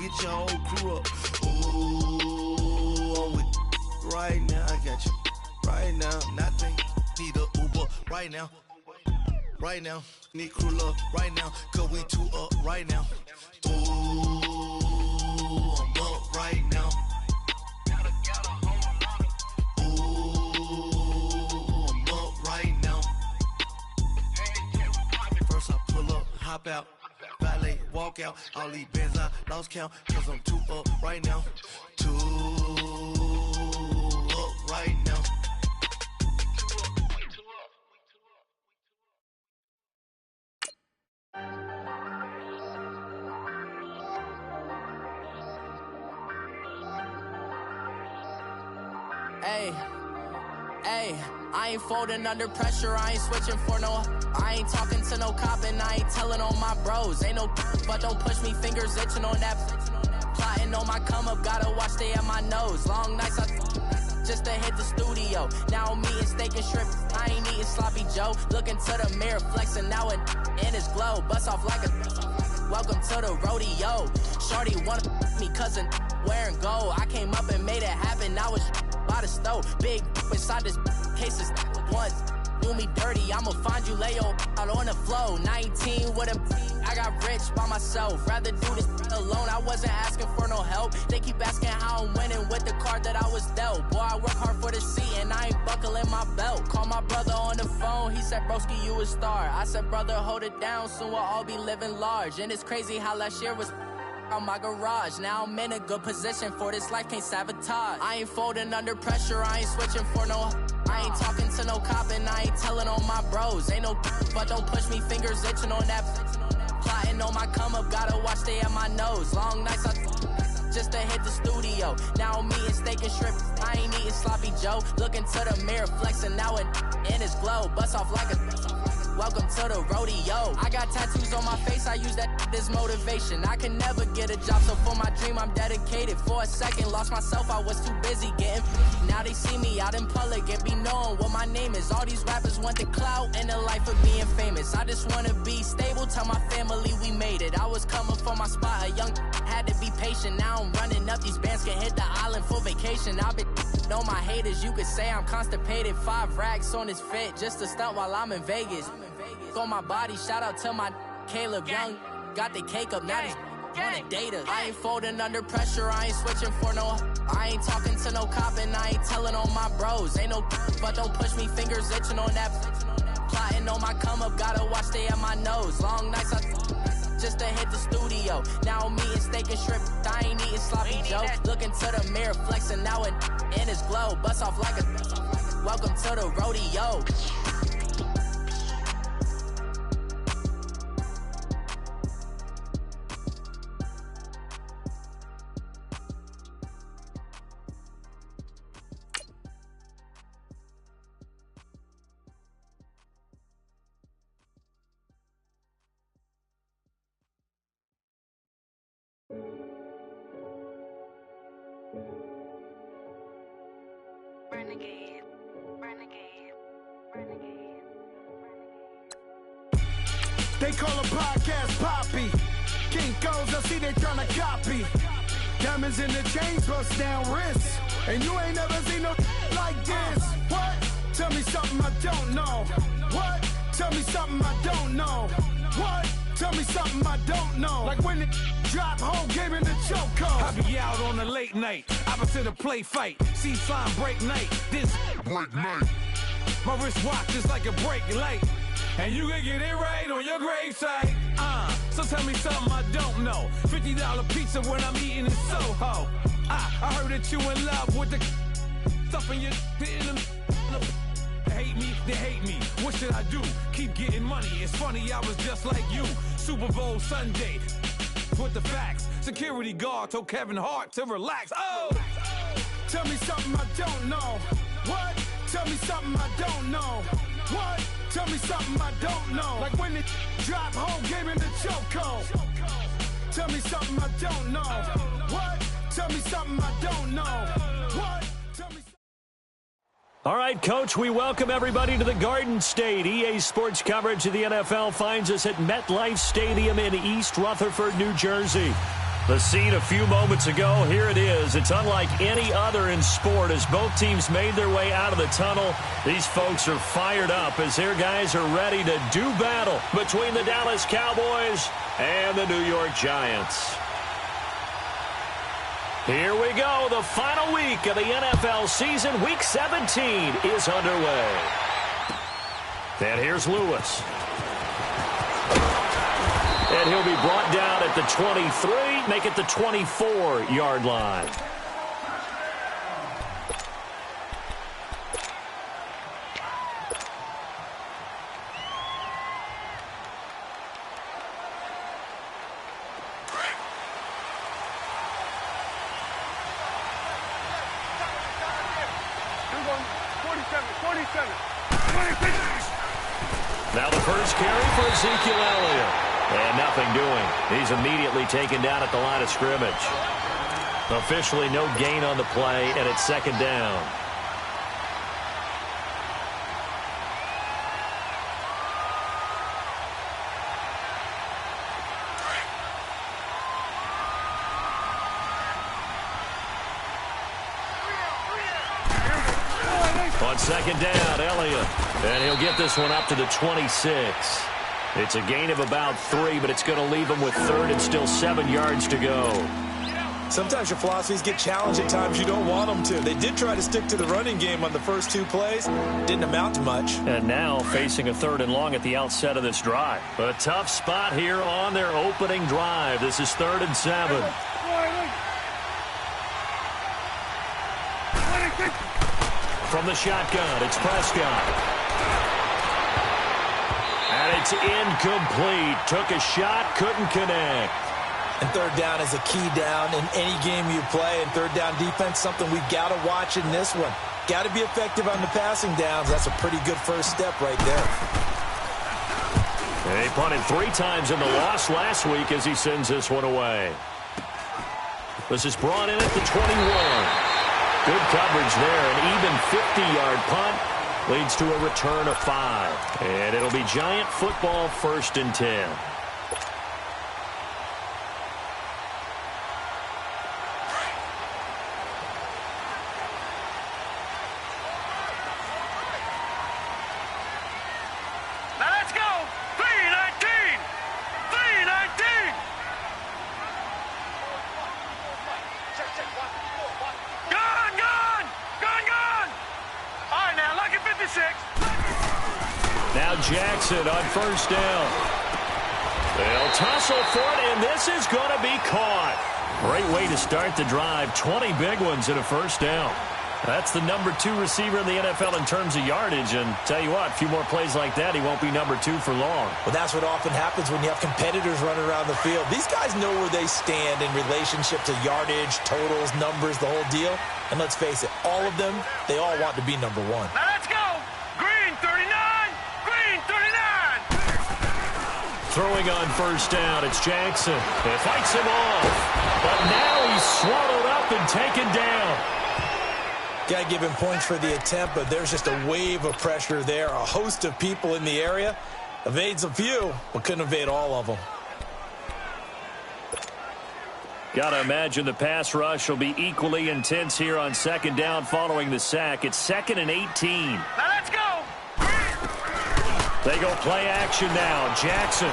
get your whole crew up. Ooh, I'm with right now. I got you right now. Nothing need a Uber right now. Right now, need crew love right now. Cause we two up right now. Ooh, I'm up right now. Ooh, I'm up right now. First I pull up, hop out, valet, walk out. All these bands I lost count. Cause I'm two up right now. Two up right now. Hey, I ain't folding under pressure, I ain't switching for no. I ain't talking to no cop and I ain't telling on my bros. Ain't no but don't push me, fingers itching on that. Plotting on my come up, gotta watch stay at my nose. Long nights just to hit the studio. Now I'm eating steak and shrimp, I ain't eating sloppy Joe. Looking to the mirror, flexing now and in his glow. Bust off like a welcome to the rodeo. Shorty wanna me cousin wearing gold. I came up and made it happen, now it's by the stove. Big inside this cases once do me dirty, I'ma find you lay out on the floor. 19 with a I got rich by myself, rather do this alone. I wasn't asking for no help, they keep asking how I'm winning with the card that I was dealt. Boy, I work hard for the seat and I ain't buckling my belt. Call my brother on the phone, he said broski you a star. I said brother hold it down, soon we'll all be living large. And it's crazy how last year was on my garage. Now I'm in a good position for this life, can't sabotage. I ain't folding under pressure, I ain't switching for no. I ain't talking to no cop and I ain't telling on my bros. Ain't no but don't push me, fingers itching on that. Plotting on my come up, gotta watch stay at my nose. Long nights just to hit the studio. Now I'm eating steak and shrimp, I ain't eating sloppy Joe. Looking to the mirror, flexing now and in his glow. Bust off like a welcome to the rodeo. I got tattoos on my face, I use that as motivation. I can never get a job, so for my dream I'm dedicated. For a second, lost myself, I was too busy getting. Now they see me out in public and be knowing what my name is. All these rappers want the clout and the life of being famous. I just wanna be stable, tell my family we made it. I was coming for my spot, a young had to be patient. Now I'm running up, these bands can hit the island for vacation. I've been on my haters, you could say I'm constipated. 5 racks on his fit, just to stunt while I'm in Vegas. On my body, shout out to my Caleb Young. Got the cake up, now this wanna date us. I ain't folding under pressure, I ain't switching for no. I ain't talking to no cop and I ain't telling on my bros. Ain't no but don't push me, fingers itching on that. Plotting on my come up, gotta watch stay at my nose. Long nights just to hit the studio. Now I'm eating steak and shrimp, I ain't eating sloppy Joe. Looking to the mirror, flexing now and in his glow. Bust off like a welcome to the rodeo. Renegade, renegade, renegade, They call a podcast Poppy. Kinkos, I see they tryna copy. Diamonds in the chains, bust down wrists. And you ain't never seen no like this. What? Tell me something I don't know. What? Tell me something I don't know. What? Tell me something I don't know. Like when it drop, whole game in the chokehold. I be out on a late night, opposite a play fight. See fine break night, this break night. My wrist watch is like a break light. And you can get it right on your gravesite. So tell me something I don't know. $50 pizza when I'm eating in Soho. I heard that you in love with the stuff in your in them. Hate me, they hate me. What should I do? Keep getting money. It's funny, I was just like you. Super Bowl Sunday. With the facts. Security guard told Kevin Hart to relax. Oh! Tell me something I don't know. What? Tell me something I don't know. What? Tell me something I don't know. Like when it drop, whole game in the chokehold. Tell me something I don't know. What? Tell me something I don't know. What? Tell me. All right, Coach, we welcome everybody to the Garden State. EA Sports coverage of the NFL finds us at MetLife Stadium in East Rutherford, New Jersey. The scene a few moments ago, here it is. It's unlike any other in sport as both teams made their way out of the tunnel. These folks are fired up as their guys are ready to do battle between the Dallas Cowboys and the New York Giants. Here we go. The final week of the NFL season. Week 17 is underway. And here's Lewis. And he'll be brought down at the 23, make it the 24-yard line. Now the first carry for Ezekiel Elliott. And nothing doing. He's immediately taken down at the line of scrimmage. Officially no gain on the play, and it's second down. On second down, Elliott. And he'll get this one up to the 26. It's a gain of about 3, but it's going to leave him with third and still 7 yards to go. Sometimes your philosophies get challenged at times you don't want them to. They did try to stick to the running game on the first 2 plays. Didn't amount to much. And now facing a 3rd and long at the outset of this drive. A tough spot here on their opening drive. This is 3rd and 7. From the shotgun, it's Prescott. And it's incomplete. Took a shot, couldn't connect. And third down is a key down in any game you play. And third down defense, something we've got to watch in this one. Got to be effective on the passing downs. That's a pretty good first step right there. And he punted 3 times in the loss last week as he sends this one away. This is brought in at the 21. Good coverage there. An even 50-yard punt. Leads to a return of 5. And it'll be Giant football 1st and 10. Now let's go. 3-19. 3-19. Gone. All right, now, look at 56. Now Jackson on first down. They'll tussle for it, and this is going to be caught. Great way to start the drive. 20 big ones and a first down. That's the number 2 receiver in the NFL in terms of yardage. And tell you what, a few more plays like that, he won't be number 2 for long. Well, that's what often happens when you have competitors running around the field. These guys know where they stand in relationship to yardage, totals, numbers, the whole deal. And let's face it, all of them, they all want to be number 1. Now let's go. Green 39. Green 39. Throwing on first down, it's Jackson. It fights him off. But now he's swallowed up and taken down. Got to give him points for the attempt, but there's just a wave of pressure there. A host of people in the area. Evades a few, but couldn't evade all of them. Got to imagine the pass rush will be equally intense here on second down following the sack. It's 2nd and 18. Now let's go. They go play action now. Jackson.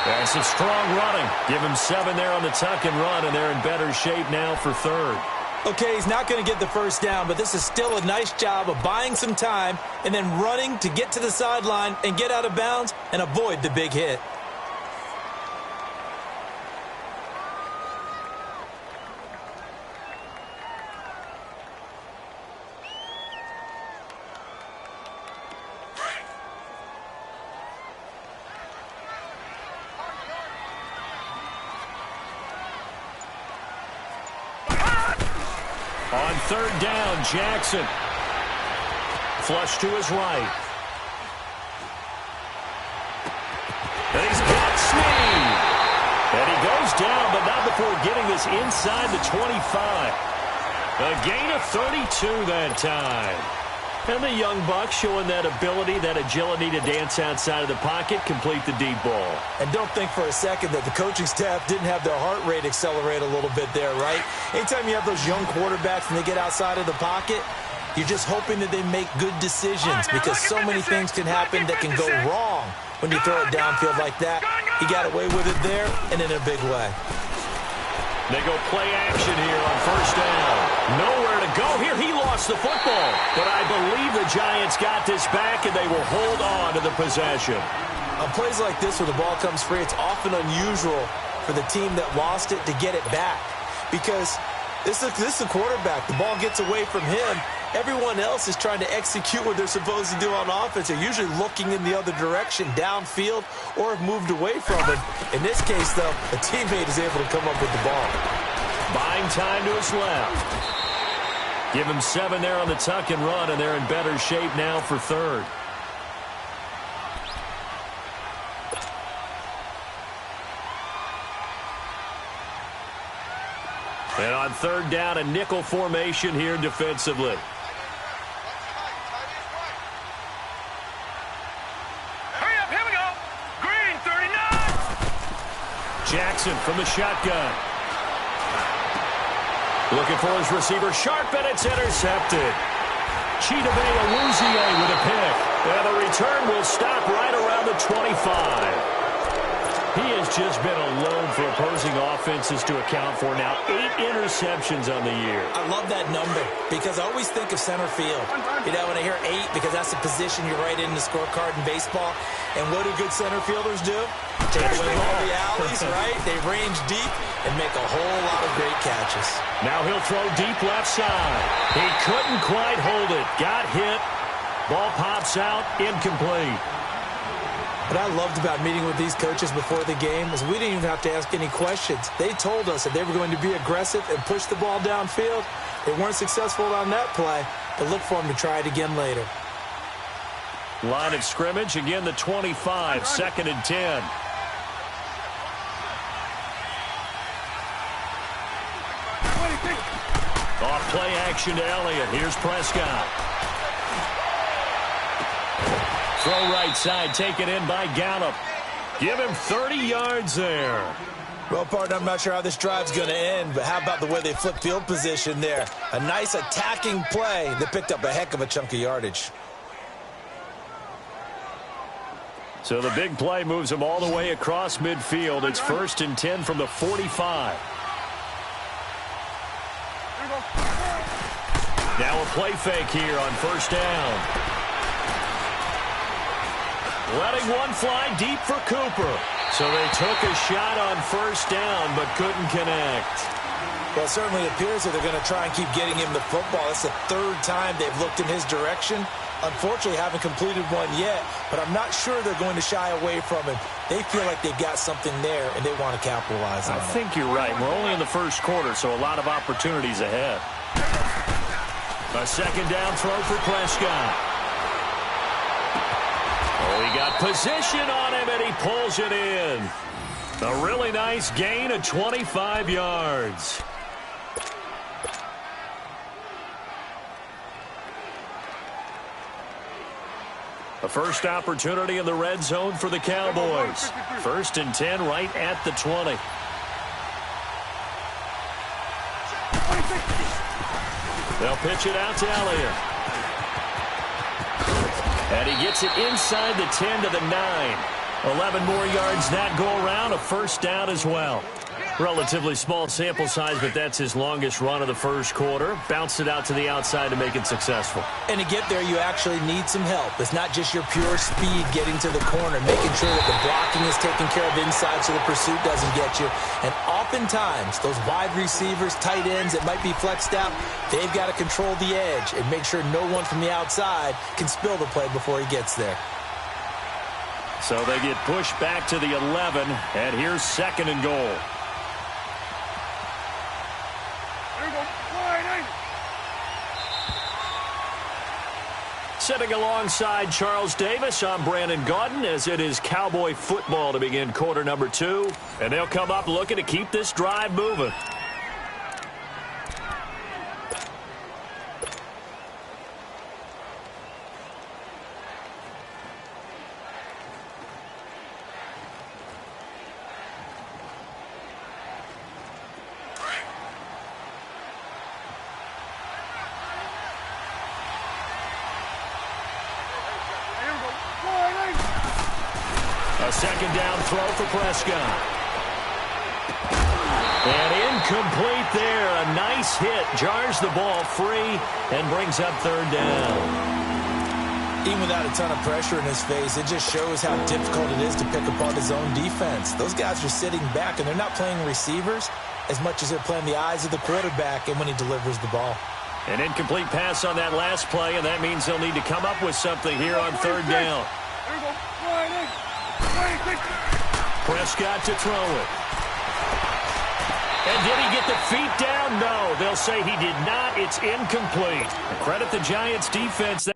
That's some strong running. Give him 7 there on the tuck and run, and they're in better shape now for 3rd. Okay, he's not going to get the first down, but this is still a nice job of buying some time and then running to get to the sideline and get out of bounds and avoid the big hit. On 3rd down, Jackson. Flush to his right. And he's got Snead. And he goes down, but not before getting this inside the 25. A gain of 32 that time. And the young buck showing that ability, that agility to dance outside of the pocket, complete the deep ball. And don't think for a second that the coaching staff didn't have their heart rate accelerate a little bit there, right? Anytime you have those young quarterbacks and they get outside of the pocket, you're just hoping that they make good decisions because so many things can happen that can go wrong when you throw it downfield like that. He got away with it there and in a big way. They go play action here on first down. Nowhere to go here. He lost the football. But I believe the Giants got this back, and they will hold on to the possession. On plays like this where the ball comes free, it's often unusual for the team that lost it to get it back. Because this is the quarterback. The ball gets away from him. Everyone else is trying to execute what they're supposed to do on offense. They're usually looking in the other direction, downfield, or have moved away from it. In this case, though, a teammate is able to come up with the ball. Buying time to his left. Give him 7 there on the tuck and run, and they're in better shape now for third. And on third down, a nickel formation here defensively. Hurry up, here we go. Green, 39. Jackson from the shotgun. Looking for his receiver, sharp, and it's intercepted. Chidobe Awuzie with a pick. And the return will stop right around the 25. He has just been alone for opposing offenses to account for now 8 interceptions on the year. I love that number because I always think of center field. You know, when I hear 8, because that's the position you're right in the scorecard in baseball. And what do good center fielders do? Take away all the alleys, right? They range deep and make a whole lot of great catches. Now he'll throw deep left side. He couldn't quite hold it. Got hit. Ball pops out. Incomplete. What I loved about meeting with these coaches before the game is we didn't even have to ask any questions. They told us that they were going to be aggressive and push the ball downfield. They weren't successful on that play, but look for them to try it again later. Line of scrimmage, again the 25, 2nd and 10. Off play action to Elliott. Here's Prescott. Throw right side, taken in by Gallup. Give him 30 yards there. Well, partner, I'm not sure how this drive's going to end, but how about the way they flip field position there? A nice attacking play that picked up a heck of a chunk of yardage. So the big play moves them all the way across midfield. It's 1st and 10 from the 45. Now a play fake here on first down. Letting one fly deep for Cooper. So they took a shot on first down but couldn't connect. Well, it certainly appears that they're going to try and keep getting him the football. That's the 3rd time they've looked in his direction. Unfortunately, haven't completed one yet, but I'm not sure they're going to shy away from him. They feel like they've got something there, and they want to capitalize on it. I think you're right. We're only in the first quarter, so a lot of opportunities ahead. A 2nd down throw for Prescott. Oh, he got position on him, and he pulls it in. A really nice gain of 25 yards. A first opportunity in the red zone for the Cowboys. 1st and 10 right at the 20. They'll pitch it out to Elliott. And he gets it inside the 10 to the 9. 11 more yards that go around, a first down as well. Relatively small sample size, but that's his longest run of the first quarter. Bounced it out to the outside to make it successful. And to get there, you actually need some help. It's not just your pure speed getting to the corner, making sure that the blocking is taken care of inside so the pursuit doesn't get you. And oftentimes, those wide receivers, tight ends that might be flexed out, they've got to control the edge and make sure no one from the outside can spill the play before he gets there. So they get pushed back to the 11, and here's 2nd and goal. Sitting alongside Charles Davis, I'm Brandon Gaudin, as it is Cowboy football to begin quarter number 2. And they'll come up looking to keep this drive moving. A second down throw for Prescott. And incomplete there. A nice hit. Jars the ball free and brings up third down. Even without a ton of pressure in his face, it just shows how difficult it is to pick apart his own defense. Those guys are sitting back, and they're not playing receivers as much as they're playing the eyes of the quarterback and when he delivers the ball. An incomplete pass on that last play, and that means they'll need to come up with something here on third down. Prescott to throw it. And did he get the feet down? No, they'll say he did not. It's incomplete. Credit the Giants defense.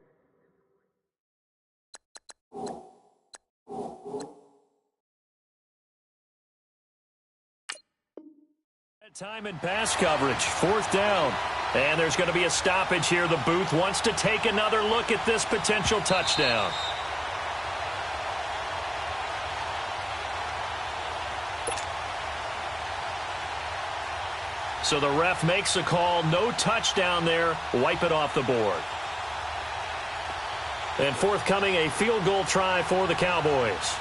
Time in pass coverage, fourth down. And there's going to be a stoppage here. The booth wants to take another look at this potential touchdown. So the ref makes a call. No touchdown there. Wipe it off the board. And forthcoming, a field goal try for the Cowboys.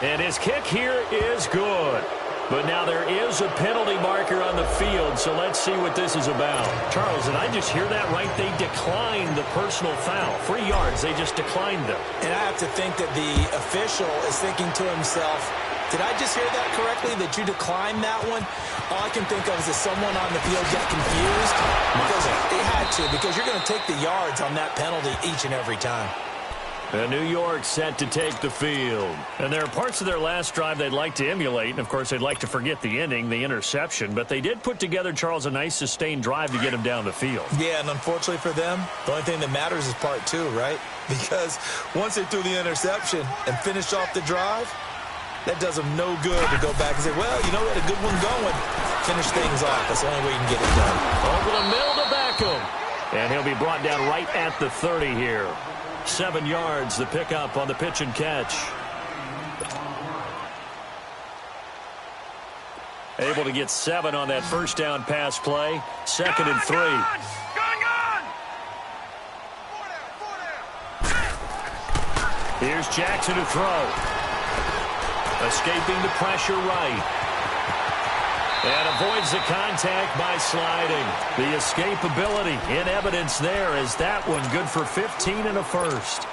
And his kick here is good. But now there is a penalty marker on the field, so let's see what this is about. Charles, did I just hear that right? They declined the personal foul. 3 yards, they just declined them. And I have to think that the official is thinking to himself, did I just hear that correctly, that you declined that one? All I can think of is that someone on the field got confused. Because they had to, because you're going to take the yards on that penalty each and every time. And New York set to take the field. And there are parts of their last drive they'd like to emulate. And, of course, they'd like to forget the ending, the interception. But they did put together, Charles, a nice sustained drive to get him down the field. Yeah, and unfortunately for them, the only thing that matters is part 2, right? Because once they threw the interception and finished off the drive, that does them no good to go back and say, well, you know what, a good one going. Finish things off. That's the only way you can get it done. Over the middle to Beckham. And he'll be brought down right at the 30 here. 7 yards, the pickup on the pitch and catch. Able to get 7 on that first down pass play. Second and 3. Here's Jackson to throw. Escaping the pressure right. And avoids the contact by sliding. The escapability in evidence there as that one good for 15 and a first.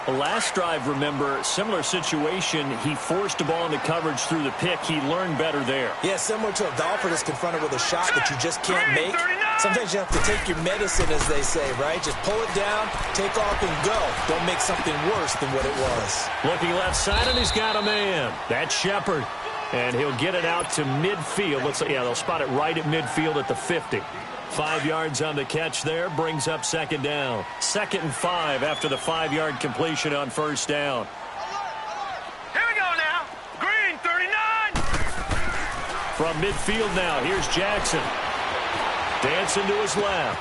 The last drive, remember, similar situation. He forced the ball into coverage through the pick. He learned better there. Yeah, similar to a golfer that's confronted with a shot that you just can't make. Sometimes you have to take your medicine, as they say, right? Just pull it down, take off, and go. Don't make something worse than what it was. Looking left side, and he's got a man. That's Shepard. And he'll get it out to midfield. They'll spot it right at midfield at the 50. 5 yards on the catch there. Brings up second down. 2nd and 5 after the 5-yard completion on first down. Here we go now. Green, 39. From midfield now, here's Jackson. Dancing to his left.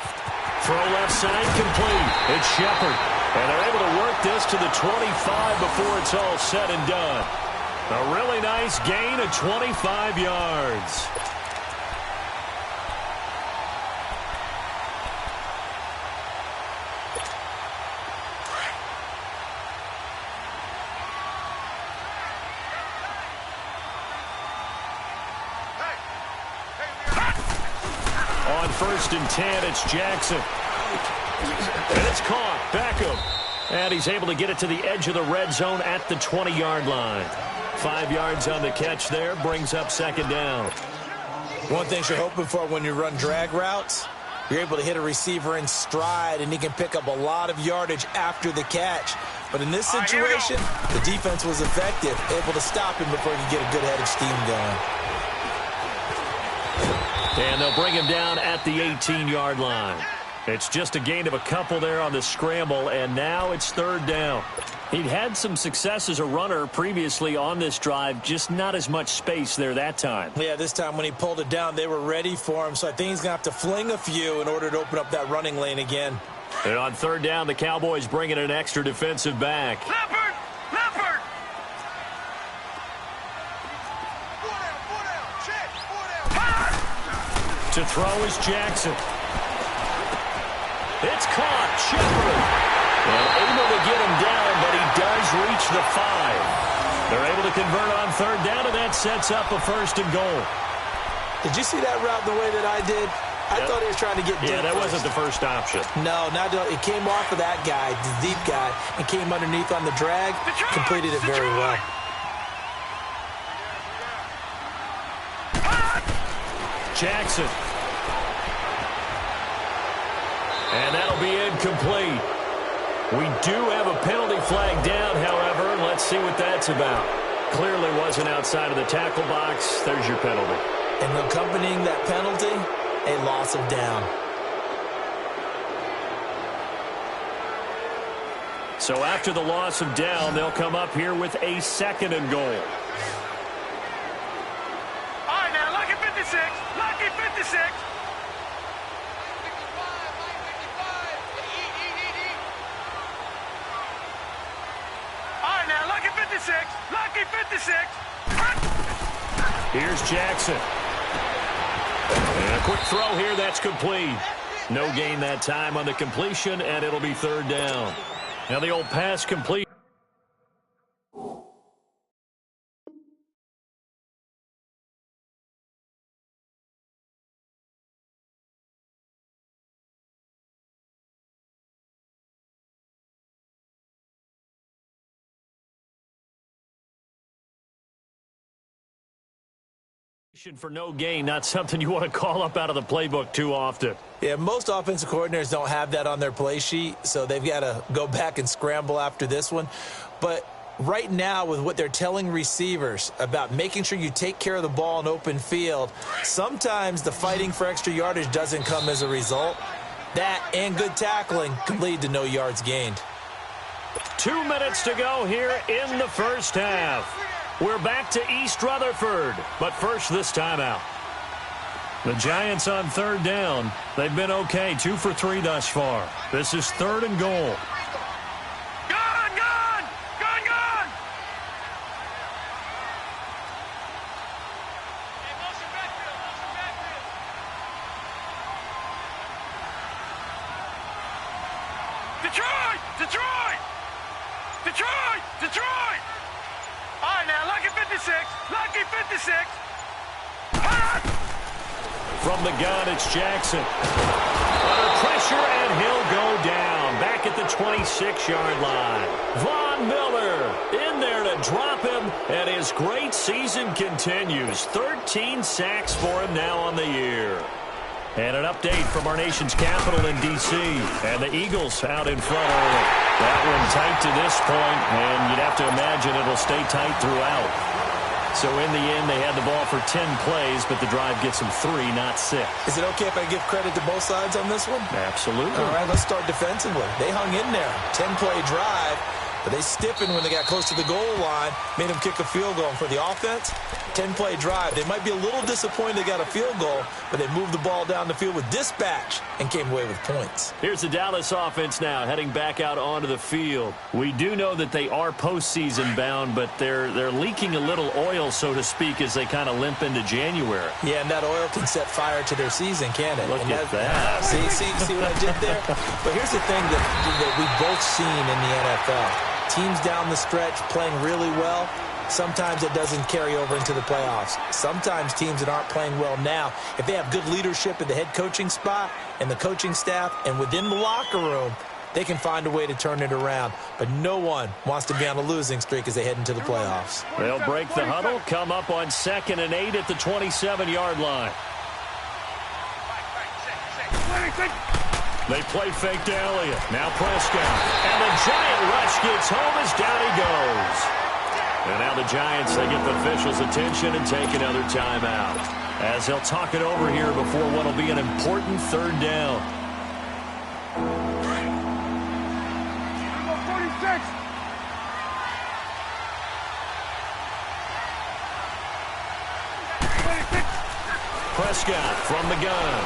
Throw left side complete. It's Shepard. And they're able to work this to the 25 before it's all said and done. A really nice gain of 25 yards. On 1st and 10, it's Jackson. And it's caught. Beckham. And he's able to get it to the edge of the red zone at the 20-yard line. 5 yards on the catch there, brings up second down. One thing you're hoping for when you run drag routes, you're able to hit a receiver in stride, and he can pick up a lot of yardage after the catch. But in this situation, the defense was effective, able to stop him before he could get a good head of steam going. And they'll bring him down at the 18-yard line. It's just a gain of a couple there on the scramble, and now it's third down. He'd had some success as a runner previously on this drive, just not as much space there that time. Yeah, this time when he pulled it down, they were ready for him, so I think he's going to have to fling a few in order to open up that running lane again. And on third down, the Cowboys bring in an extra defensive back. Leopard! Leopard! To throw is Jackson. It's caught. Shepard. And able to get him down, but he does reach the 5. They're able to convert on third down, and that sets up a 1st and goal. Did you see that route the way that I did? I thought he was trying to get deep. Yeah, that wasn't the first option. No, it came off of that guy, the deep guy, and came underneath on the drag, completed it very well. Jackson. And that'll be incomplete. We do have a penalty flag down, however. Let's see what that's about. Clearly wasn't outside of the tackle box. There's your penalty. And accompanying that penalty, a loss of down. So after the loss of down, they'll come up here with a 2nd and goal. All right, now, lucky 56. Lucky 56. All right, now, lucky 56. Lucky 56. Here's Jackson. And a quick throw here, that's complete. No gain that time on the completion, and it'll be 3rd down. Now the old pass complete. For no gain, not something you want to call up out of the playbook too often. Yeah, most offensive coordinators don't have that on their play sheet, so they've got to go back and scramble after this one. But right now, with what they're telling receivers about making sure you take care of the ball in open field, sometimes the fighting for extra yardage doesn't come as a result. That and good tackling can lead to no yards gained. 2 minutes to go here in the first half. We're back to East Rutherford, but first this timeout. The Giants on 3rd down. They've been okay, 2 for 3 thus far. This is 3rd and goal. Gone, gone, gone, gone. Detroit, Detroit, Detroit, Detroit. All right, now, lucky 56. Lucky 56. From the gun, it's Jackson. Under pressure, and he'll go down. Back at the 26-yard line. Von Miller in there to drop him, and his great season continues. 13 sacks for him now on the year. And an update from our nation's capital in D.C. And the Eagles out in front early. That one tight to this point, and you'd have to imagine it'll stay tight throughout. So in the end, they had the ball for 10 plays, but the drive gets them 3, not 6. Is it okay if I give credit to both sides on this one? Absolutely. All right, let's start defensively. They hung in there. 10-play drive, but they stiffened when they got close to the goal line, made them kick a field goal. And for the offense, 10-play drive. They might be a little disappointed they got a field goal, but they moved the ball down the field with dispatch and came away with points. Here's the Dallas offense now heading back out onto the field. We do know that they are postseason bound, but they're leaking a little oil, so to speak, as they kind of limp into January. Yeah, and that oil can set fire to their season, can't it? Look at that. See what I did there? But here's the thing that we've both seen in the NFL. Teams down the stretch playing really well. Sometimes it doesn't carry over into the playoffs. Sometimes teams that aren't playing well now, if they have good leadership at the head coaching spot and the coaching staff and within the locker room, they can find a way to turn it around. But no one wants to be on a losing streak as they head into the playoffs. They'll break the huddle, come up on 2nd and 8 at the 27-yard line. They play fake to Elliott. Now Prescott. And the Giant rush gets home as down he goes. And now the Giants, they get the officials' attention and take another timeout, as they'll talk it over here before what will be an important 3rd down. 46. Prescott from the gun.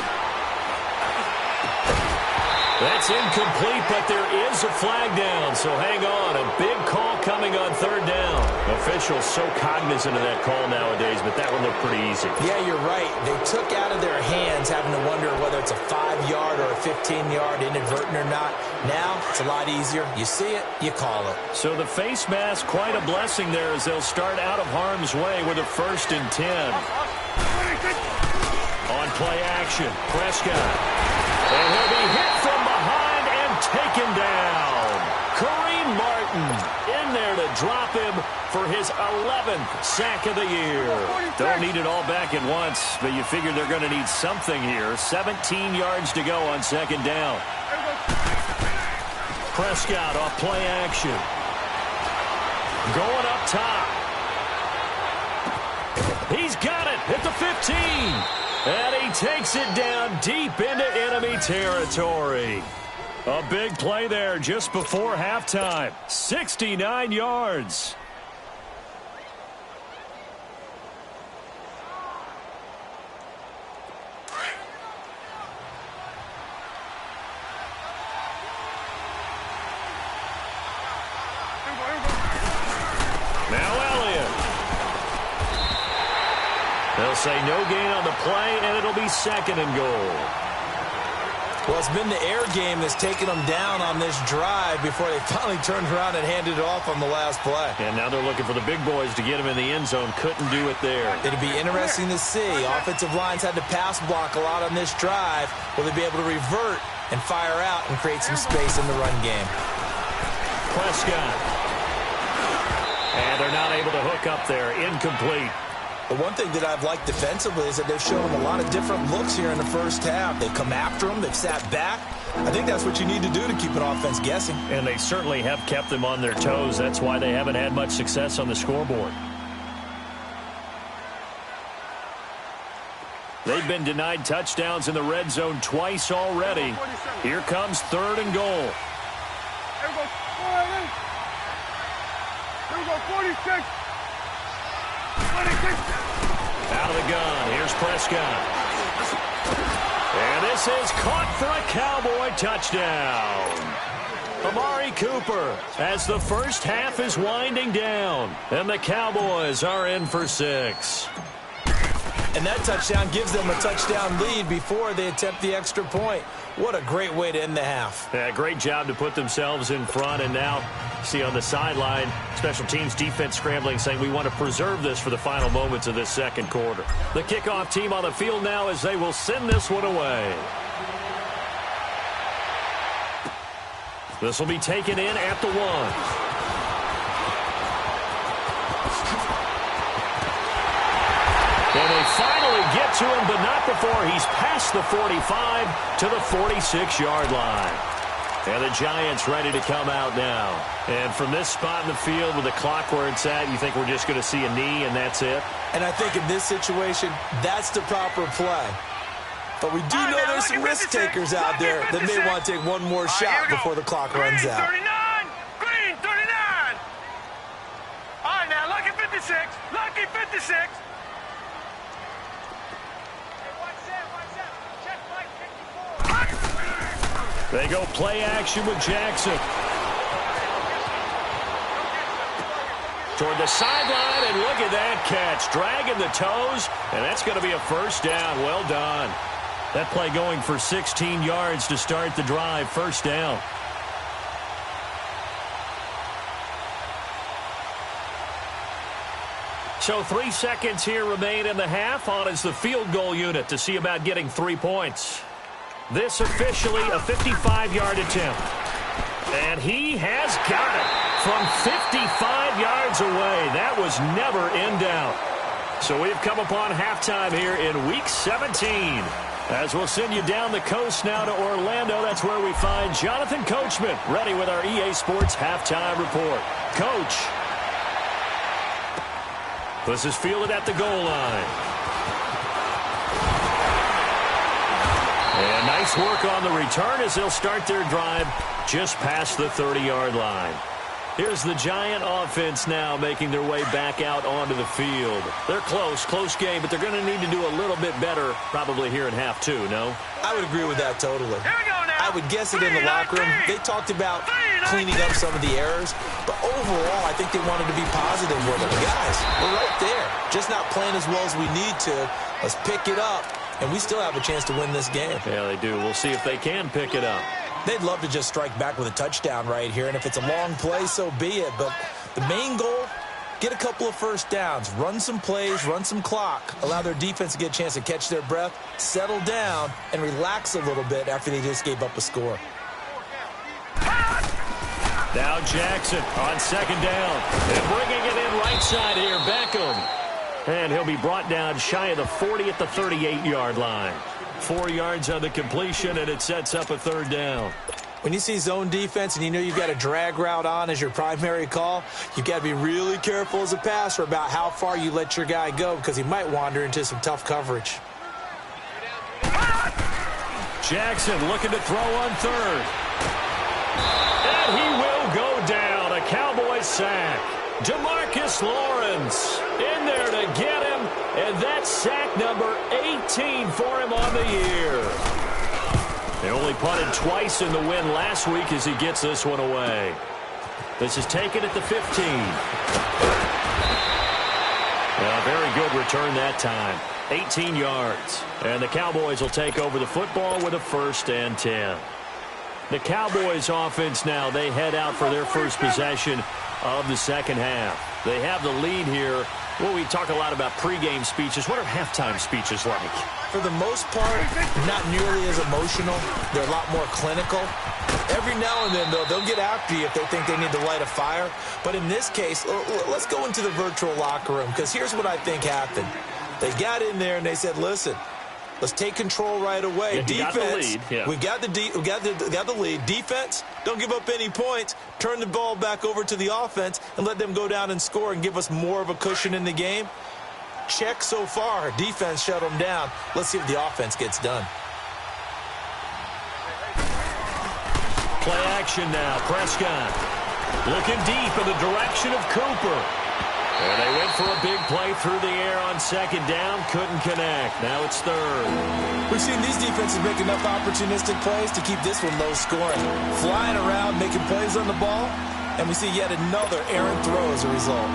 That's incomplete, but there is a flag down, so hang on. A big call coming on third down. Officials so cognizant of that call nowadays, but that one looked pretty easy. Yeah, you're right. They took out of their hands having to wonder whether it's a 5-yard or a 15-yard, inadvertent or not. Now, it's a lot easier. You see it, you call it. So the face mask, quite a blessing there as they'll start out of harm's way with a 1st and 10. On play action, Prescott. And he'll be hit from behind and taken down. Kareem Martin in there to drop him for his 11th sack of the year. Don't need it all back at once, but you figure they're going to need something here. 17 yards to go on 2nd down. Prescott off play action. Going up top. He's got it at the 15. And he takes it down deep into enemy territory. A big play there just before halftime. 69 yards. They'll say no gain on the play, and it'll be 2nd and goal. Well, it's been the air game that's taken them down on this drive before they finally turned around and handed it off on the last play. And now they're looking for the big boys to get them in the end zone. Couldn't do it there. It'll be interesting to see. Offensive lines had to pass block a lot on this drive. Will they be able to revert and fire out and create some space in the run game? Prescott. And they're not able to hook up there. Incomplete. The one thing that I've liked defensively is that they've shown them a lot of different looks here in the first half. They've come after them. They've sat back. I think that's what you need to do to keep an offense guessing. And they certainly have kept them on their toes. That's why they haven't had much success on the scoreboard. They've been denied touchdowns in the red zone twice already. Here comes 3rd and goal. Here we go, 46. Out of the gun, here's Prescott. And this is caught for a Cowboy touchdown. Amari Cooper as the first half is winding down. And the Cowboys are in for 6. And that touchdown gives them a touchdown lead before they attempt the extra point. What a great way to end the half. Yeah, great job to put themselves in front. And now, see on the sideline, special teams defense scrambling, saying we want to preserve this for the final moments of this 2nd quarter. The kickoff team on the field now as they will send this one away. This will be taken in at the 1. And they finally get to him, but not before he's past the 45 to the 46-yard line. And the Giants ready to come out now. And from this spot in the field with the clock where it's at, you think we're just going to see a knee and that's it? And I think in this situation, that's the proper play. But we do know there's some risk takers out there that may want to take one more shot before the clock runs out. 39! Green, 39! All right, now, lucky 56. Lucky 56. They go play action with Jackson. Toward the sideline, and look at that catch. Dragging the toes, and that's going to be a 1st down. Well done. That play going for 16 yards to start the drive. 1st down. So 3 seconds here remain in the half. On is the field goal unit to see about getting 3 points. This officially a 55-yard attempt. And he has got it from 55 yards away. That was never in doubt. So we've come upon halftime here in Week 17. As we'll send you down the coast now to Orlando, that's where we find Jonathan Coachman ready with our EA Sports Halftime Report. Coach. This is fielded at the goal line. And nice work on the return as they'll start their drive just past the 30-yard line. Here's the Giant offense now making their way back out onto the field. They're close game, but they're going to need to do a little bit better probably here in half 2, no? I would agree with that totally. Here we go now. I would guess it in the locker room. They talked about cleaning up some of the errors. But overall, I think they wanted to be positive with it. Guys, we're right there. Just not playing as well as we need to. Let's pick it up, and we still have a chance to win this game. Yeah, they do. We'll see if they can pick it up. They'd love to just strike back with a touchdown right here, and if it's a long play, so be it. But the main goal, get a couple of first downs, run some plays, run some clock, allow their defense to get a chance to catch their breath, settle down, and relax a little bit after they just gave up a score. Now Jackson on second down. And bringing it in right side here, Beckham. And he'll be brought down shy of the 40 at the 38-yard line. 4 yards on the completion, and it sets up a third down. When you see zone defense and you know you've got a drag route on as your primary call, you've got to be really careful as a passer about how far you let your guy go because he might wander into some tough coverage. Jackson looking to throw on third. And he will go down. A Cowboys sack. DeMarcus Lawrence in there to get him. And that's sack number 18 for him on the year. They only punted twice in the win last week as he gets this one away. This is taken at the 15. A very good return that time. 18 yards. And the Cowboys will take over the football with a 1st and 10. The Cowboys offense now, they head out for their first possession of the second half. They have the lead here. Well, we talk a lot about pregame speeches. What are halftime speeches like? For the most part, not nearly as emotional. They're a lot more clinical. Every now and then, though, they'll get after you if they think they need to light a fire. But in this case, let's go into the virtual locker room, because here's what I think happened. They got in there and they said, listen, let's take control right away. Yeah, defense, we got the lead. Defense, don't give up any points. Turn the ball back over to the offense and let them go down and score and give us more of a cushion in the game. Check so far. Defense shut them down. Let's see if the offense gets done. Play action now. Prescott looking deep in the direction of Cooper. And they went for a big play through the air on second down. Couldn't connect. Now it's third. We've seen these defenses make enough opportunistic plays to keep this one low scoring. Flying around, making plays on the ball, and we see yet another errant throw as a result.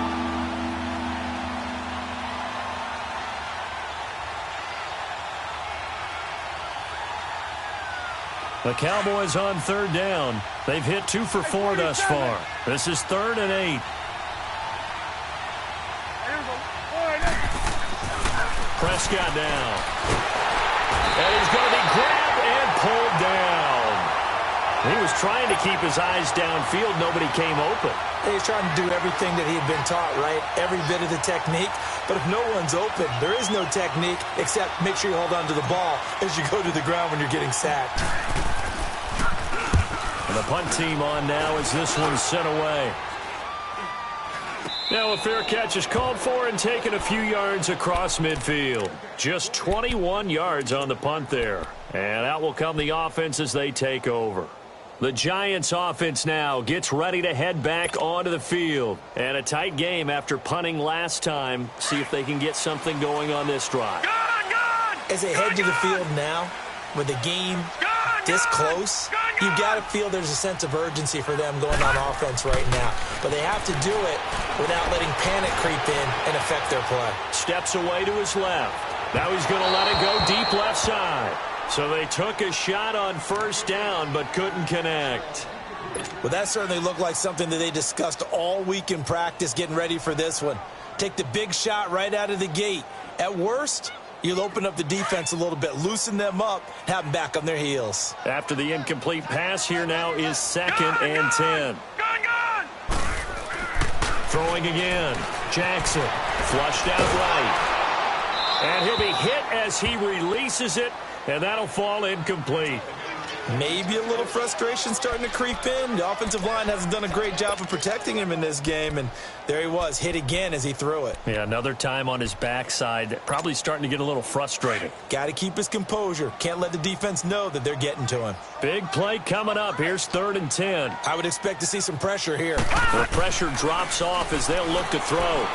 The Cowboys on third down. They've hit 2 for 4 thus far. This is 3rd and 8. Prescott now. And he's going to be grabbed and pulled down. He was trying to keep his eyes downfield. Nobody came open. He's trying to do everything that he had been taught, right? Every bit of the technique. But if no one's open, there is no technique except make sure you hold on to the ball as you go to the ground when you're getting sacked. And the punt team on now as this one's sent away. Now a fair catch is called for and taken a few yards across midfield. Just 21 yards on the punt there. And out will come the offense as they take over. The Giants offense now gets ready to head back onto the field. And a tight game after punting last time. See if they can get something going on this drive. As they head to the field now, with the game this close, you've got to feel there's a sense of urgency for them going on offense right now. But they have to do it without letting panic creep in and affect their play. Steps away to his left. Now he's going to let it go deep left side. So they took a shot on first down but couldn't connect. Well, that certainly looked like something that they discussed all week in practice getting ready for this one. Take the big shot right out of the gate. At worst, you'll open up the defense a little bit, loosen them up, have them back on their heels. After the incomplete pass, here now is 2nd and 10. Throwing again. Jackson flushed out right. And he'll be hit as he releases it, and that'll fall incomplete. Maybe a little frustration starting to creep in. The offensive line hasn't done a great job of protecting him in this game, and there he was, hit again as he threw it. Yeah, another time on his backside, probably starting to get a little frustrated. Got to keep his composure. Can't let the defense know that they're getting to him. Big play coming up. Here's 3rd and 10. I would expect to see some pressure here. The pressure drops off as they'll look to throw.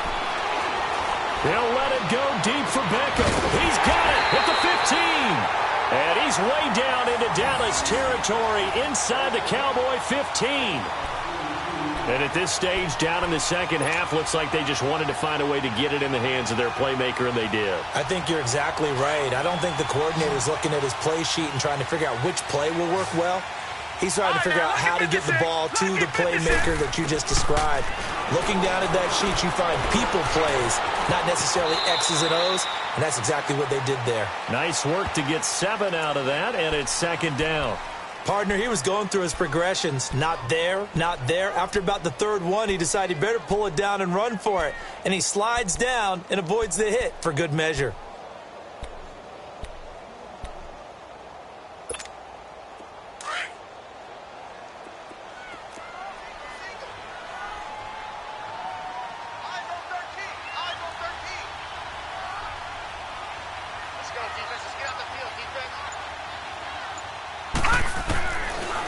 They'll let it go deep for Beckham. He's got it at the 15. And he's way down into Dallas territory inside the Cowboy 15. And at this stage, down in the second half, looks like they just wanted to find a way to get it in the hands of their playmaker, and they did. I think you're exactly right. I don't think the coordinator's looking at his play sheet and trying to figure out which play will work well. He's trying to figure out how to get the ball to the playmaker that you just described. Looking down at that sheet, you find people plays, not necessarily X's and O's, and that's exactly what they did there. Nice work to get 7 out of that, and it's second down. Partner, he was going through his progressions. Not there, not there. After about the third one, he decided he better pull it down and run for it. And he slides down and avoids the hit for good measure.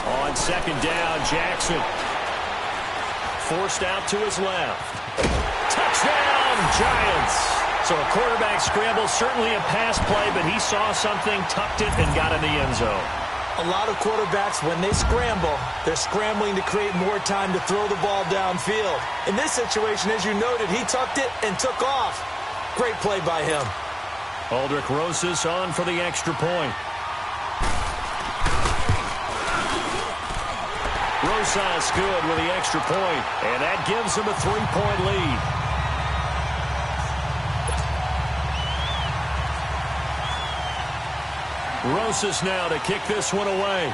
On second down, Jackson forced out to his left. Touchdown, Giants. So a quarterback scramble, certainly a pass play, but he saw something, tucked it, and got in the end zone. A lot of quarterbacks, when they scramble, they're scrambling to create more time to throw the ball downfield. In this situation, as you noted, he tucked it and took off. Great play by him. Aldrich Rosas on for the extra point. Rosas good with the extra point, and that gives him a 3-point lead. Rosas now to kick this one away.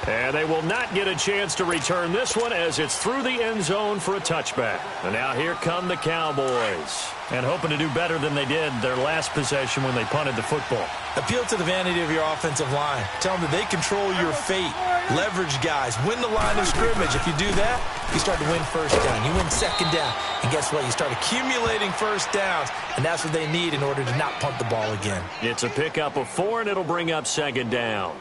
And they will not get a chance to return this one as it's through the end zone for a touchback. And now here come the Cowboys. And hoping to do better than they did their last possession when they punted the football. Appeal to the vanity of your offensive line. Tell them that they control your fate. Leverage guys. Win the line of scrimmage. If you do that, you start to win first down. You win second down. And guess what? You start accumulating first downs. And that's what they need in order to not punt the ball again. It's a pickup of 4, and it'll bring up second down.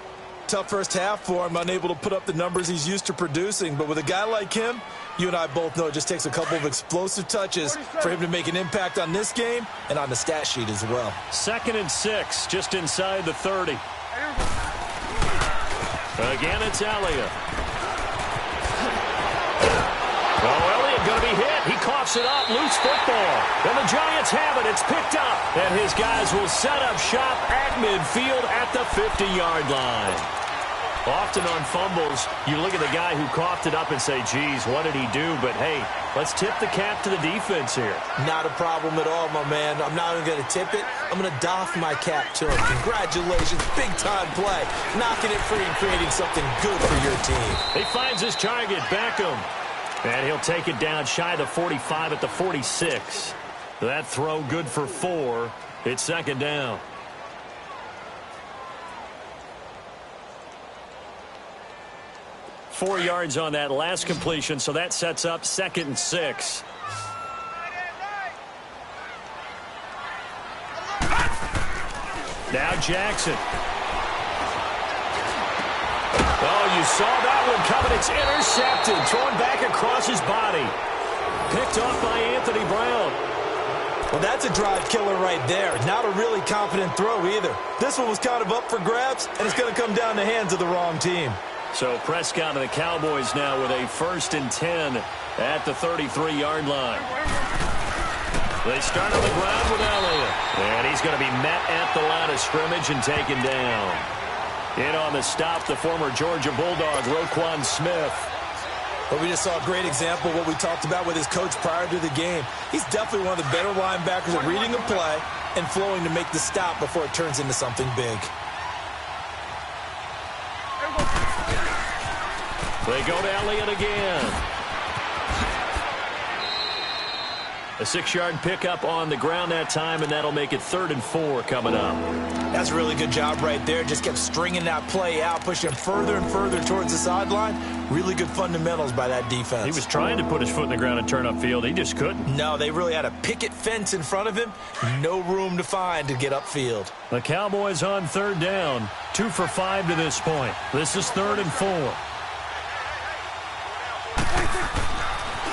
Tough first half for him, unable to put up the numbers he's used to producing. But with a guy like him, you and I both know it just takes a couple of explosive touches for him to make an impact on this game and on the stat sheet as well. 2nd and 6, just inside the 30. Again, it's Elliott. Oh, Elliott going to be hit. He coughs it up. Loose football. And the Giants have it. It's picked up. And his guys will set up shop at midfield at the 50-yard line. Often on fumbles, you look at the guy who coughed it up and say, geez, what did he do? But, hey, let's tip the cap to the defense here. Not a problem at all, my man. I'm not even going to tip it. I'm going to doff my cap to him. Congratulations. Big-time play. Knocking it free and creating something good for your team. He finds his target, Beckham. And he'll take it down shy of the 45 at the 46. That throw good for 4. It's second down. Four yards on that last completion, so that sets up 2nd and 6. Now Jackson. Oh, you saw that one coming. It's intercepted. Thrown back across his body. Picked off by Anthony Brown. Well, that's a drive killer right there. Not a really confident throw either. This one was kind of up for grabs, and it's going to come down the hands of the wrong team. So Prescott and the Cowboys now with a 1st and 10 at the 33-yard line. They start on the ground with Elliott. And he's going to be met at the line of scrimmage and taken down. In on the stop, the former Georgia Bulldog, Roquan Smith. But we just saw a great example of what we talked about with his coach prior to the game. He's definitely one of the better linebackers at reading a play and flowing to make the stop before it turns into something big. They go to Elliott again. A 6-yard pickup on the ground that time, and that'll make it 3rd and 4 coming up. That's a really good job right there. Just kept stringing that play out, pushing him further and further towards the sideline. Really good fundamentals by that defense. He was trying to put his foot in the ground and turn upfield. He just couldn't. No, they really had a picket fence in front of him. No room to find to get upfield. The Cowboys on 3rd down. 2 for 5 to this point. This is 3rd and 4.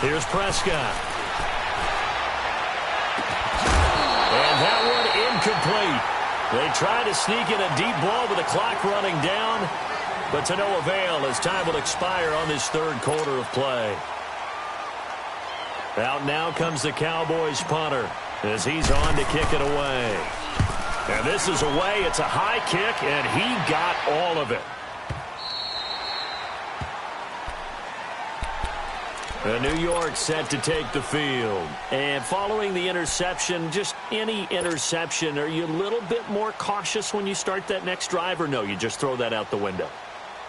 Here's Prescott. And that one incomplete. They tried to sneak in a deep ball with the clock running down, but to no avail as time will expire on this third quarter of play. Out now comes the Cowboys punter as he's on to kick it away. And this is away. It's a high kick, and he got all of it. New York set to take the field. And following the interception, just any interception, are you a little bit more cautious when you start that next drive, or no, you just throw that out the window?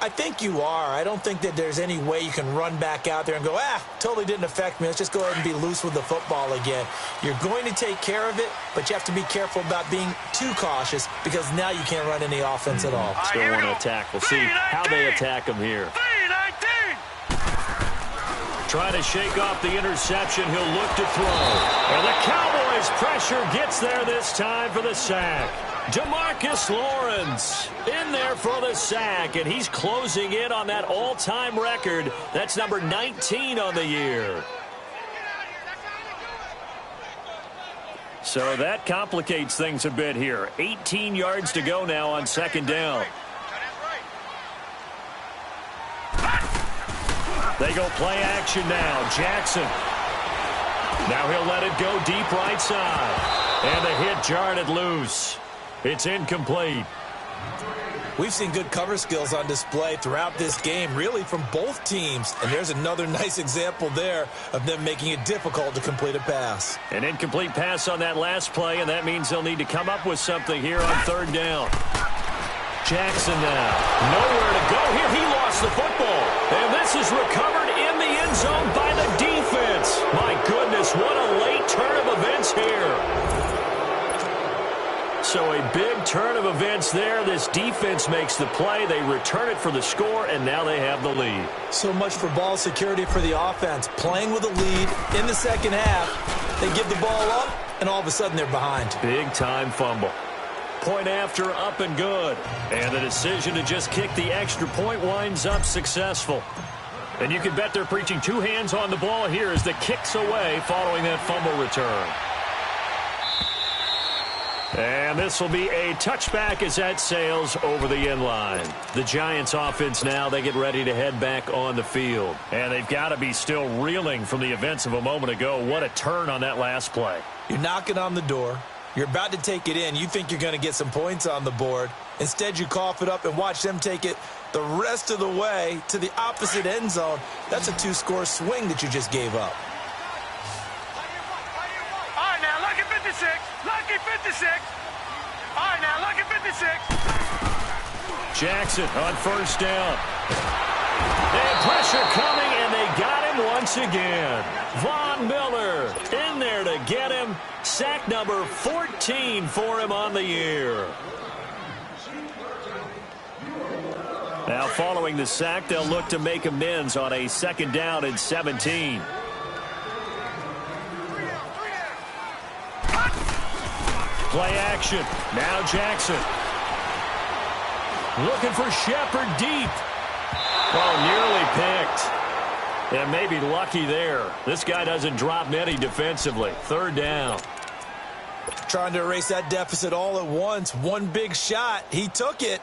I think you are. I don't think that there's any way you can run back out there and go, totally didn't affect me. Let's just go ahead and be loose with the football again. You're going to take care of it, but you have to be careful about being too cautious because now you can't run any offense at all. Still want to attack. We'll see how they attack him here. Trying to shake off the interception. He'll look to throw. And the Cowboys' pressure gets there this time for the sack. DeMarcus Lawrence in there for the sack, and he's closing in on that all-time record. That's number 19 on the year. So that complicates things a bit here. 18 yards to go now on second down. They go play action now. Jackson. Now he'll let it go deep right side. And the hit jarred it loose. It's incomplete. We've seen good cover skills on display throughout this game, really from both teams. And there's another nice example there of them making it difficult to complete a pass. An incomplete pass on that last play, and that means they'll need to come up with something here on third down. Jackson now. Nowhere to go here. He lost the football. And this is recovered in the end zone by the defense. My goodness, what a late turn of events here. So a big turn of events there. This defense makes the play. They return it for the score, and now they have the lead. So much for ball security for the offense. Playing with a lead in the second half. They give the ball up, and all of a sudden they're behind. Big-time fumble. Point after, up and good. And the decision to just kick the extra point winds up successful. And you can bet they're preaching two hands on the ball here as the kick's away following that fumble return. And this will be a touchback as that sails over the end line. The Giants offense now, they get ready to head back on the field. And they've got to be still reeling from the events of a moment ago. What a turn on that last play. You're knocking on the door. You're about to take it in. You think you're going to get some points on the board. Instead, you cough it up and watch them take it the rest of the way to the opposite end zone. That's a two-score swing that you just gave up. All right, now, lucky 56. Lucky 56. All right, now, lucky 56. Jackson on first down. And pressure coming, and they got him once again. Von Miller in there to get him. Sack number 14 for him on the year. Now following the sack, they'll look to make amends on a second down and 17. Play action. Now Jackson. Looking for Shepard deep. Oh, nearly picked. And maybe lucky there. This guy doesn't drop many defensively. Third down. Trying to erase that deficit all at once. One big shot. He took it.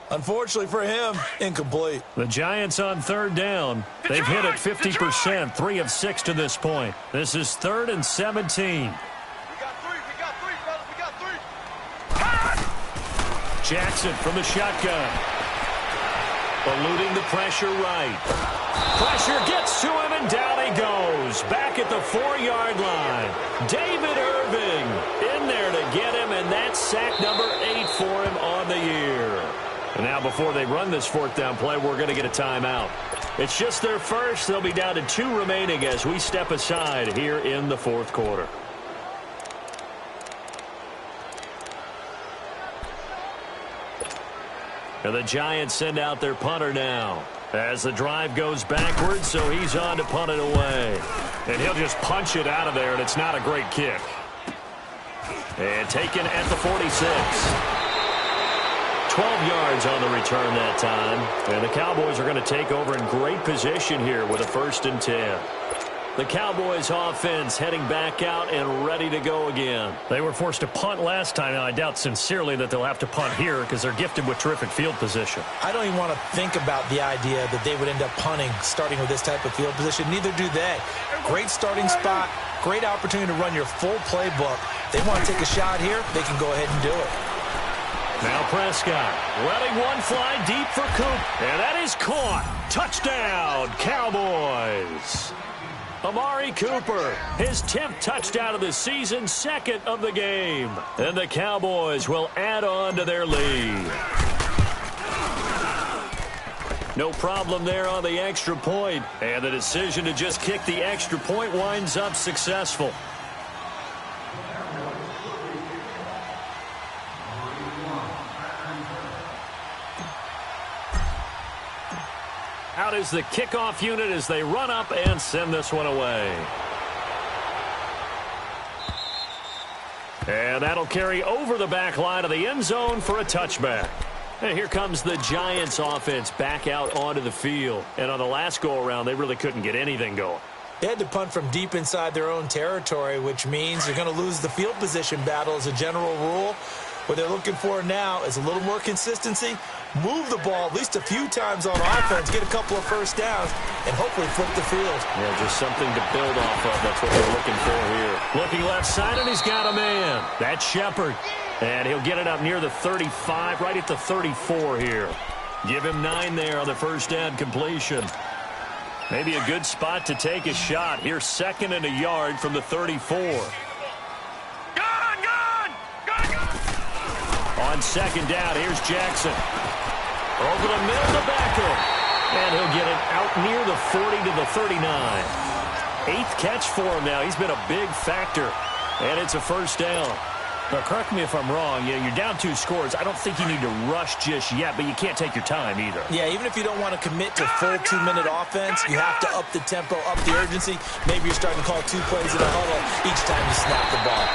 Unfortunately for him, incomplete. The Giants on third down. They've hit it 50%, 3 of 6 to this point. This is 3rd and 17. Jackson from the shotgun. Eluding the pressure right. Pressure gets to him, and down he goes. Back at the 4-yard line. David Irving in there to get him, and that's sack number 8 for him on the year. And now before they run this fourth down play, we're going to get a timeout. It's just their first. They'll be down to 2 remaining as we step aside here in the fourth quarter. And the Giants send out their punter now. As the drive goes backwards, so he's on to punt it away. And he'll just punch it out of there, and it's not a great kick. And taken at the 46. 12 yards on the return that time. And the Cowboys are going to take over in great position here with a 1st and 10. The Cowboys offense heading back out and ready to go again. They were forced to punt last time. Now, I doubt sincerely that they'll have to punt here because they're gifted with terrific field position. I don't even want to think about the idea that they would end up punting starting with this type of field position. Neither do they. Great starting spot. Great opportunity to run your full playbook. They want to take a shot here. They can go ahead and do it. Now Prescott letting one fly deep for Coop. And that is caught. Touchdown, Cowboys. Amari Cooper, his 10th touchdown of the season, 2nd of the game. And the Cowboys will add on to their lead. No problem there on the extra point. And the decision to just kick the extra point winds up successful. Out is the kickoff unit as they run up and send this one away. And that'll carry over the back line of the end zone for a touchback. And here comes the Giants offense back out onto the field. And on the last go-around, they really couldn't get anything going. They had to punt from deep inside their own territory, which means they're going to lose the field position battle as a general rule. What they're looking for now is a little more consistency, move the ball at least a few times on offense, get a couple of first downs, and hopefully flip the field. Yeah, just something to build off of. That's what they're looking for here. Looking left side, and he's got a man. That's Shepard. And he'll get it up near the 35, right at the 34 here. Give him 9 there on the first down completion. Maybe a good spot to take a shot. Here's 2nd and a yard from the 34. On 2nd down, here's Jackson. Over the middle to Beckham. And he'll get it out near the 40 to the 39. 8th catch for him now. He's been a big factor. And it's a first down. Now, correct me if I'm wrong. Yeah, you're down 2 scores. I don't think you need to rush just yet, but you can't take your time either. Yeah, even if you don't want to commit to full 2-minute offense, you have to up the tempo, up the urgency. Maybe you're starting to call 2 plays in a huddle each time you snap the ball.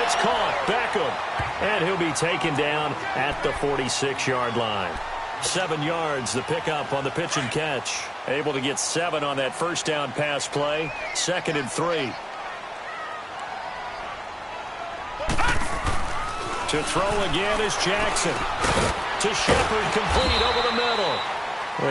It's caught. Beckham. And he'll be taken down at the 46-yard line. 7 yards, the pickup on the pitch and catch. Able to get 7 on that first down pass play. 2nd and 3. To throw again is Jackson. To Shepard, complete over the middle.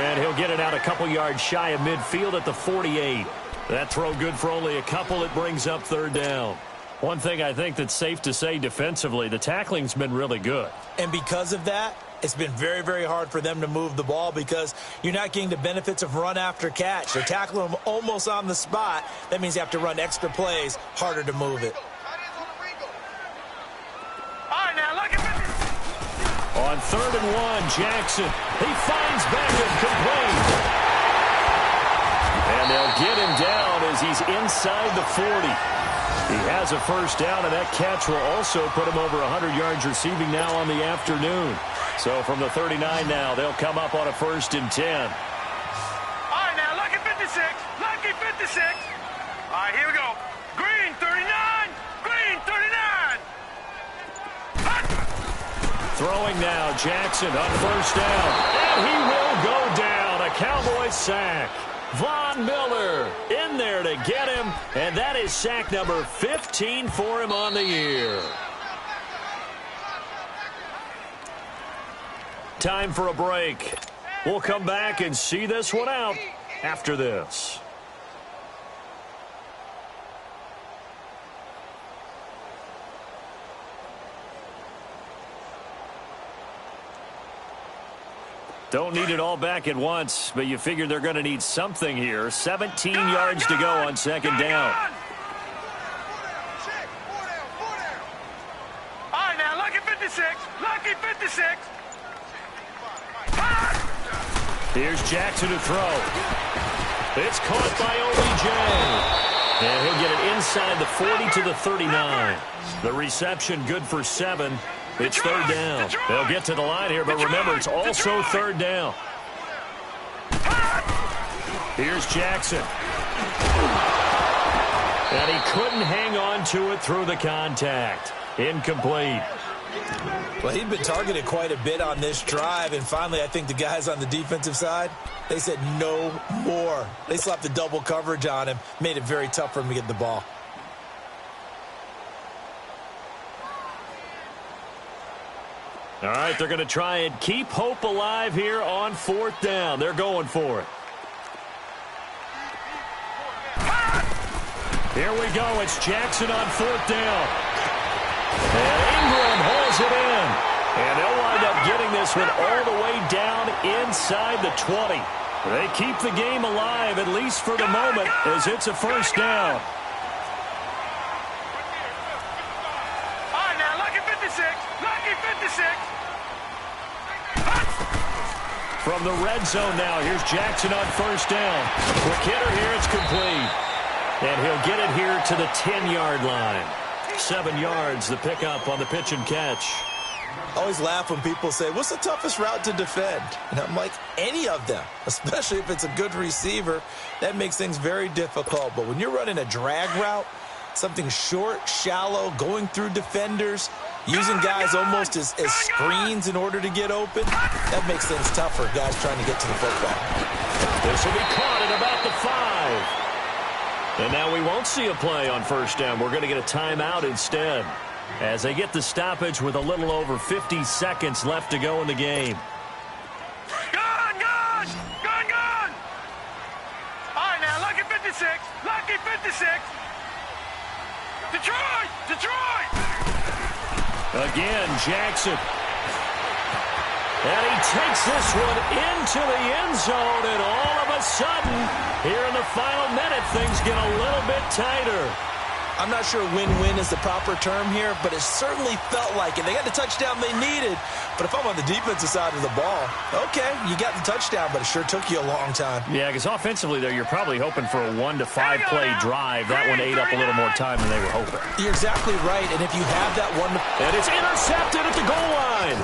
And he'll get it out a couple yards shy of midfield at the 48. That throw good for only a couple. It brings up 3rd down. One thing I think that's safe to say defensively, the tackling's been really good. And because of that, it's been very, very hard for them to move the ball because you're not getting the benefits of run after catch. They're tackling them almost on the spot. That means you have to run extra plays, harder to move it. On 3rd and 1, Jackson. He finds Beckham complete. And they'll get him down as he's inside the 40. He has a first down, and that catch will also put him over 100 yards receiving now on the afternoon. So from the 39 now, they'll come up on a 1st and 10. All right, now, lucky 56. Lucky 56. All right, here we go. Green 39. Green 39. Throwing now, Jackson on 1st down. And he will go down. A Cowboys sack. Von Miller in there to get him, and that is sack number 15 for him on the year. Time for a break. We'll come back and see this one out after this. Don't need it all back at once, but you figure they're going to need something here. 17 yards to go on 2nd down. All right, now, lucky 56. Lucky 56. Here's Jackson to throw. It's caught by OBJ. And he'll get it inside the 40 to the 39. The reception good for 7. It's 3rd down. They'll get to the line here, but remember, it's also 3rd down. Here's Jackson. And he couldn't hang on to it through the contact. Incomplete. Well, he'd been targeted quite a bit on this drive, and finally I think the guys on the defensive side, they said no more. They slapped the double coverage on him, made it very tough for him to get the ball. All right, they're going to try and keep hope alive here on 4th down. They're going for it. Here we go. It's Jackson on 4th down. And Ingram holds it in. And they'll wind up getting this one all the way down inside the 20. They keep the game alive, at least for the moment, as it's a 1st down. All right, now, lucky 56. Lucky 56. From the red zone now, here's Jackson on 1st down. Quick hitter here, it's complete. And he'll get it here to the 10-yard line. 7 yards, the pickup on the pitch and catch. I always laugh when people say, what's the toughest route to defend? And I'm like, any of them, especially if it's a good receiver. That makes things very difficult. But when you're running a drag route, something short, shallow, going through defenders, using guys almost as screens in order to get open, that makes things tough for guys trying to get to the football. This will be caught at about the 5. And now we won't see a play on 1st down. We're going to get a timeout instead, as they get the stoppage with a little over 50 seconds left to go in the game. Gone, gone! Gone, gone! All right, now, lucky 56. Lucky 56. Detroit! Detroit! Again, Jackson. And he takes this one into the end zone, and all of a sudden, here in the final minute, things get a little bit tighter. I'm not sure win-win is the proper term here, but it certainly felt like it. They got the touchdown they needed, but if I'm on the defensive side of the ball, okay, you got the touchdown, but it sure took you a long time. Yeah, because offensively there, you're probably hoping for a 1 to 5 play drive. That one ate up a little more time than they were hoping. You're exactly right, and if you have that one... And it's intercepted at the goal line.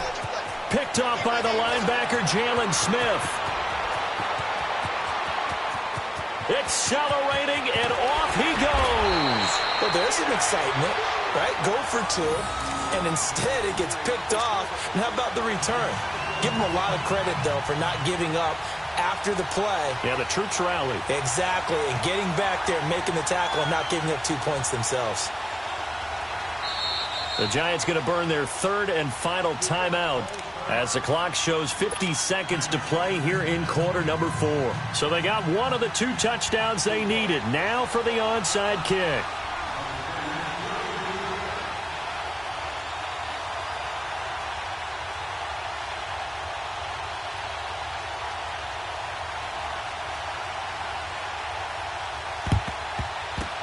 Picked off by the linebacker, Jalen Smith. Accelerating, and off he goes. Well, there's some excitement, right? Go for 2, and instead it gets picked off. And how about the return? Give them a lot of credit, though, for not giving up after the play. Yeah, the troops rallied. Exactly, and getting back there and making the tackle and not giving up 2 points themselves. The Giants going to burn their 3rd and final timeout, as the clock shows 50 seconds to play here in quarter number 4. So they got one of the 2 touchdowns they needed. Now for the onside kick.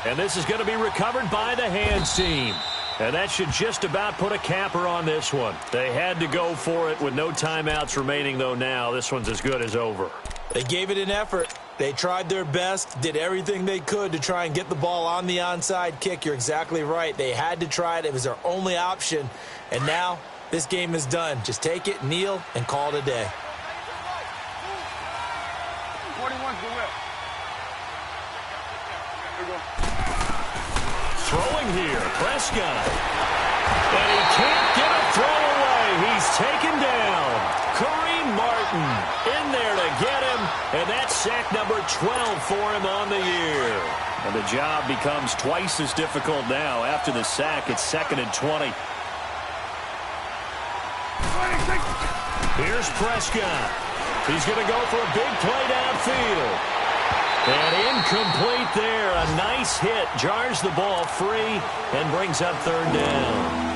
And this is going to be recovered by the hands team. And that should just about put a capper on this one. They had to go for it with no timeouts remaining, though now. This one's as good as over. They gave it an effort. They tried their best, did everything they could to try and get the ball on the onside kick. You're exactly right. They had to try it. It was their only option. And now this game is done. Just take it, kneel, and call it a day. 41's the whip. Here we go. Throwing here, Prescott. And he can't get a throw away. He's taken down. Kareem Martin in there to get him. And that's sack number 12 for him on the year. And the job becomes twice as difficult now. After the sack, it's 2nd and 20. Here's Prescott. He's going to go for a big play downfield. And incomplete there. A nice hit. Jars the ball free and brings up 3rd down.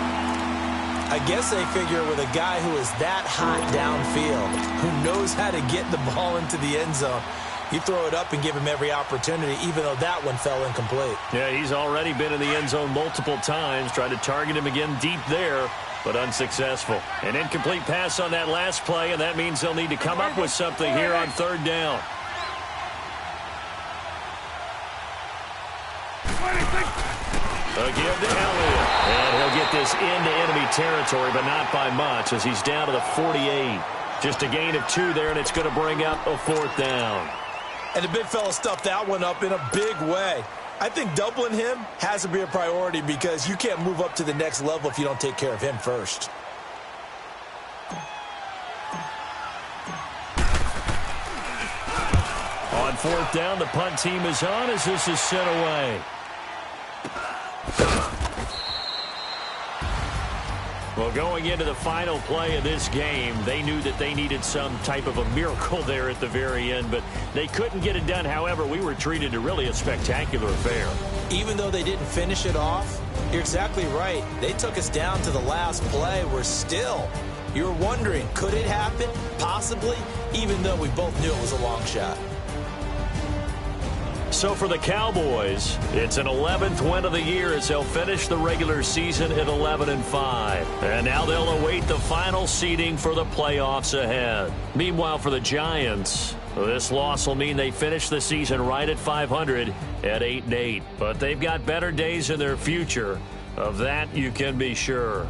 I guess they figure with a guy who is that hot downfield, who knows how to get the ball into the end zone, you throw it up and give him every opportunity, even though that one fell incomplete. Yeah, he's already been in the end zone multiple times. Tried to target him again deep there, but unsuccessful. An incomplete pass on that last play, and that means they'll need to come up with something here on 3rd down. Again to Elliott. And he'll get this into enemy territory, but not by much, as he's down to the 48. Just a gain of 2 there, and it's going to bring up a 4th down. And the big fella stuffed that one up in a big way. I think doubling him has to be a priority because you can't move up to the next level if you don't take care of him first. On fourth down, the punt team is on as this is sent away. Well, going into the final play of this game, they knew that they needed some type of a miracle there at the very end, but they couldn't get it done. However, we were treated to really a spectacular affair. Even though they didn't finish it off, you're exactly right. They took us down to the last play. We're still, you're wondering, could it happen? Possibly, even though we both knew it was a long shot. So for the Cowboys, it's an 11th win of the year as they'll finish the regular season at 11-5. And now they'll await the final seeding for the playoffs ahead. Meanwhile, for the Giants, this loss will mean they finish the season right at 500 at 8-8. But they've got better days in their future. Of that, you can be sure.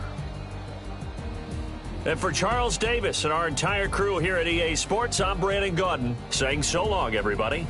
And for Charles Davis and our entire crew here at EA Sports, I'm Brandon Gaudin saying so long, everybody.